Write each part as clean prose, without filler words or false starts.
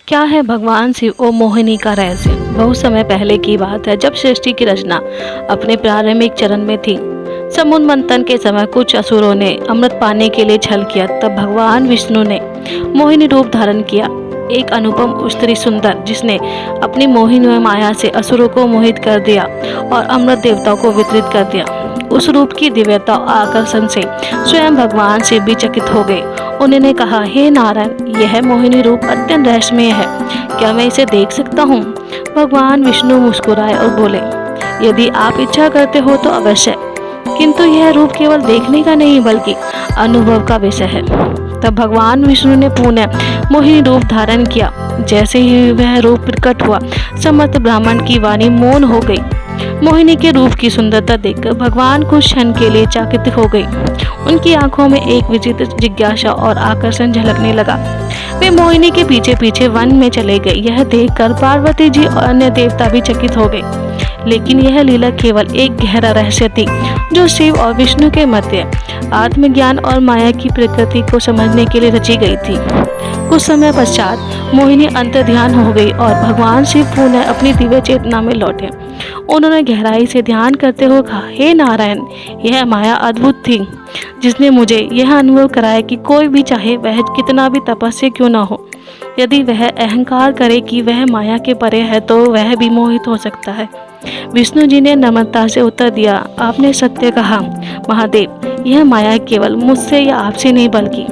क्या है भगवान शिव और मोहिनी का रहस्य? बहुत समय पहले की बात है, जब सृष्टि की रचना अपने प्रारंभिक चरण में थी। समुद्र मंथन के समय कुछ असुरों ने अमृत पाने के लिए छल किया। तब भगवान विष्णु ने मोहिनी रूप धारण किया, एक अनुपम स्त्री सुंदर, जिसने अपनी मोहिनी माया से असुरों को मोहित कर दिया और अमृत देवताओं को वितरित कर दिया। उस रूप की दिव्यता और आकर्षण से स्वयं भगवान शिव भी चकित हो गए। उन्होंने कहा, हे नारायण, यह मोहिनी रूप अत्यंत रहस्यमय है, क्या मैं इसे देख सकता हूँ? भगवान विष्णु मुस्कुराए और बोले, यदि आप इच्छा करते हो तो अवश्य, किंतु यह रूप केवल देखने का नहीं बल्कि अनुभव का विषय है। तब भगवान विष्णु ने पुनः मोहिनी रूप धारण किया। जैसे ही वह रूप प्रकट हुआ, समस्त ब्राह्मण की वाणी मौन हो गई। मोहिनी के रूप की सुंदरता देखकर भगवान कुछ क्षण के लिए चकित हो गई। उनकी आंखों में एक विचित्र जिज्ञासा और आकर्षण झलकने लगा। वे मोहिनी के पीछे पीछे वन में चले गए। यह देखकर पार्वती जी और अन्य देवता भी चकित हो गए। लेकिन यह लीला केवल एक गहरा रहस्य थी, जो शिव और विष्णु के मध्य आत्मज्ञान और माया की प्रकृति को समझने के लिए रची गई थी। कुछ समय पश्चात मोहिनी अंतर्ध्यान हो गई और भगवान शिव पुनः अपनी दिव्य चेतना में लौटे। उन्होंने गहराई से ध्यान करते हुए कहा, हे नारायण, यह माया अद्भुत थी, जिसने मुझे यह अनुभव कराया कि कोई भी, चाहे वह कितना भी तपस्या क्यों न हो, यदि वह अहंकार करे कि वह माया के परे है तो वह भी मोहित हो सकता है। विष्णु जी ने नम्रता से उत्तर दिया, आपने सत्य कहा महादेव, यह माया केवल मुझसे या आपसे नहीं बल्कि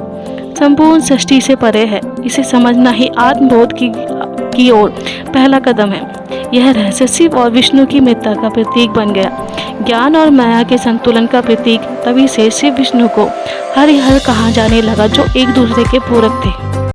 संपूर्ण सृष्टि से परे है। इसे समझना ही आत्मबोध की ओर पहला कदम है। यह रहस्य शिव और विष्णु की मित्रता का प्रतीक बन गया, ज्ञान और माया के संतुलन का प्रतीक। तभी से शिव विष्णु को हरिहर कहा जाने लगा, जो एक दूसरे के पूरक थे।